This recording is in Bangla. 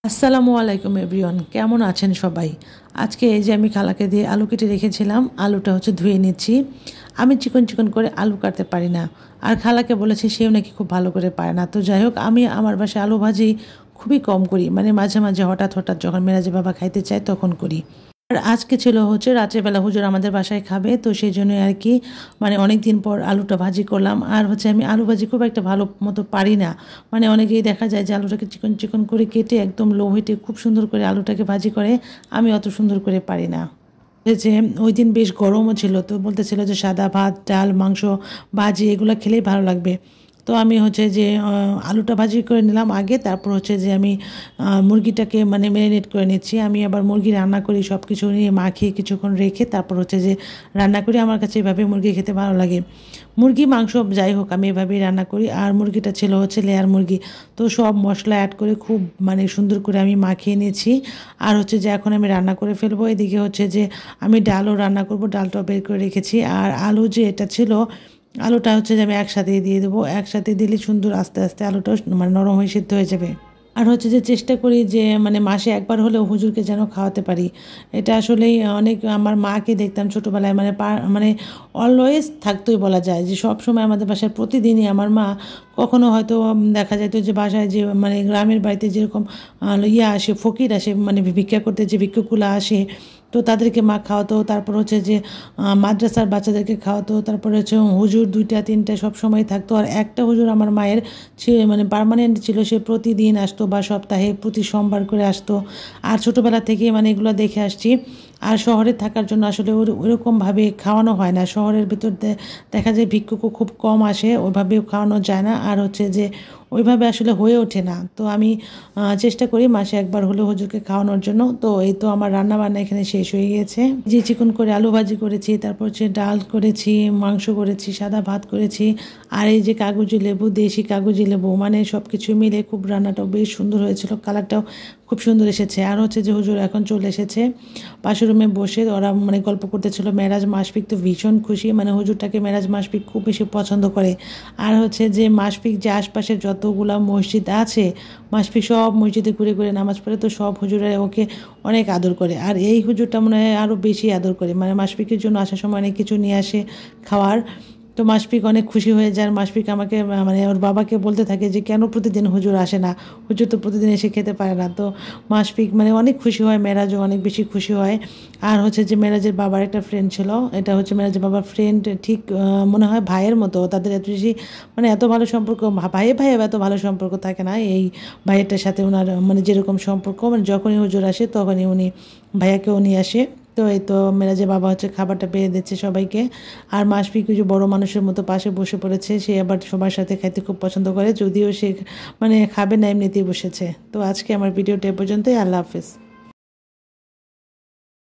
আসসালামু আলাইকুম এভরিওয়ান, কেমন আছেন সবাই? আজকে এই যে আমি খালাকে দিয়ে আলু কেটে রেখেছিলাম, আলুটা ধুয়ে নিচ্ছি। আমি চিকন চিকন করে আলু কাটতে পারি না, আর খালাকে বলেছি সেও নাকি খুব ভালো করে পারে না। তো যাই হোক, আমি আমার বাসায় আলু ভাজি খুবই কম করি, মানে মাঝে মাঝে হঠাৎ হঠাৎ যখন মেরাজে বাবা খাইতে চায় তখন করি। আর আজকে ছিল রাত্রেবেলা হুজুর আমাদের বাসায় খাবে, তো সেই জন্য আর কি মানে অনেক দিন পর আলুটা ভাজি করলাম। আর আমি আলু ভাজি খুব একটা ভালো মতো পারি না, মানে অনেকেই দেখা যায় যে আলুটাকে চিকন চিকন করে কেটে একদম লো হিটে খুব সুন্দর করে আলুটাকে ভাজি করে, আমি অত সুন্দর করে পারি না। যে ওই দিন বেশ গরমও ছিল, তো বলতেছিল যে সাদা ভাত, ডাল, মাংস, ভাজি এগুলো খেলেই ভালো লাগবে। তো আমি আলুটা ভাজি করে নিলাম আগে, তারপর যে আমি মুরগিটাকে মানে ম্যারিনেট করে নিচ্ছি। আমি আবার মুরগি রান্না করি, সব কিছু নিয়ে মাখিয়ে কিছুক্ষণ রেখে তারপর যে রান্না করি। আমার কাছে এভাবে মুরগি খেতে ভালো লাগে। মুরগি মাংস যাই হোক, আমি এভাবেই রান্না করি। আর মুরগিটা ছিল লেয়ার মুরগি, তো সব মশলা অ্যাড করে খুব মানে সুন্দর করে আমি মাখিয়ে নিয়েছি। আর যে এখন আমি রান্না করে ফেলবো। এদিকে যে আমি ডালও রান্না করব, ডালটাও বের করে রেখেছি। আর আলু যে এটা ছিল, আলুটা যে আমি একসাথেই দিয়ে দেবো, একসাথে দিলে সুন্দর আস্তে আস্তে আলুটাও মানে নরম হয়ে সিদ্ধ হয়ে যাবে। আর যে চেষ্টা করি যে মানে মাসে একবার হলেও হুজুরকে যেন খাওয়াতে পারি। এটা আসলেই অনেক, আমার মাকে দেখতাম ছোটোবেলায় মানে অলওয়েজ থাকতোই বলা যায়, যে সব সময় আমাদের বাসায় প্রতিদিনই আমার মা কখনো হয়তো দেখা যেত যে বাসায় যে মানে গ্রামের বাড়িতে যেরকম আসে, ফকির আসে, মানে ভিক্ষা করতে যে ভিক্ষুকগুলো আসে, তো তাদেরকে মা খাওয়াতো। তারপর যে মাদ্রাসার বাচ্চাদেরকে খাওয়াতো। তারপরে হুজুর দুইটা তিনটা সব সময় থাকতো। আর একটা হুজুর আমার মায়ের মানে পার্মানেন্ট ছিল, সে প্রতিদিন আসতো বা সপ্তাহে প্রতি সোমবার করে আসতো। আর ছোটোবেলা থেকে মানে এগুলো দেখে আসছি। আর শহরে থাকার জন্য আসলে ওরকমভাবে খাওয়ানো হয় না। শহরের ভিতর দেখা যায় ভিক্ষুকও খুব কম আসে, ওইভাবেও খাওয়ানো যায় না। আর যে ওইভাবে আসলে হয়ে ওঠে না। তো আমি চেষ্টা করি মাসে একবার হলে হুজুরকে খাওয়ানোর জন্য। তো এই তো আমার রান্না বান্না এখানে শেষ হয়ে গিয়েছে। যে চিকন করে আলু ভাজি করেছি, তারপর ডাল করেছি, মাংস করেছি, সাদা ভাত করেছি। আর এই যে কাগজি লেবু, দেশি কাগজি লেবু, মানে সব কিছু মিলে খুব রান্নাটাও বেশ সুন্দর হয়েছিল, কালারটাও খুব সুন্দর এসেছে। আর যে হুজুর এখন চলে এসেছে, পাশের রুমে বসে ওরা মানে গল্প করতেছিল। মেরাজ মাসফিক তো ভীষণ খুশি, মানে হুজুরটাকে মেরাজ মাসফিক খুব বেশি পছন্দ করে। আর যে মাসফিক যে আশপাশের যতগুলা মসজিদ আছে, মাসফিক সব মসজিদে ঘুরে ঘুরে নামাজ পড়ে, তো সব হুজুরা ওকে অনেক আদর করে। আর এই হুজুরটা মনে হয় আরও বেশি আদর করে, মানে মাসফিকের জন্য আসার সময় অনেক কিছু নিয়ে আসে খাওয়ার। তো মাসফিক অনেক খুশি হয়ে যায়। মাসফিক আমাকে মানে ওর বাবাকে বলতে থাকে যে কেন প্রতিদিন হুজুর আসে না, হুজুর তো প্রতিদিন এসে খেতে পারে না। তো মাসফিক মানে অনেক খুশি হয়, মেরাজও অনেক বেশি খুশি হয়। আর যে মেরাজের বাবার একটা ফ্রেন্ড ছিল, এটা মেরাজের বাবার ফ্রেন্ড, ঠিক মনে হয় ভাইয়ের মতো। তাদের এত বেশি মানে এত ভালো সম্পর্ক, ভাইয়ে ভাইয়ে এত ভালো সম্পর্ক থাকে না। এই ভাইয়েরটার সাথে ওনার মানে যেরকম সম্পর্ক, মানে যখনই হুজুর আসে তখনই উনি ভাইয়াকেও নিয়ে আসে। তো এই তো মেরাজের বাবা খাবারটা পেয়ে দিচ্ছে সবাইকে। আর মাসফিক বড় মানুষের মতো পাশে বসে পড়েছে, সে আবার সবার সাথে খাইতে খুব পছন্দ করে, যদিও সে মানে খাবে না, এমনিতেই বসেছে। তো আজকে আমার ভিডিওটা এ পর্যন্তই। আল্লাহ হাফিজ।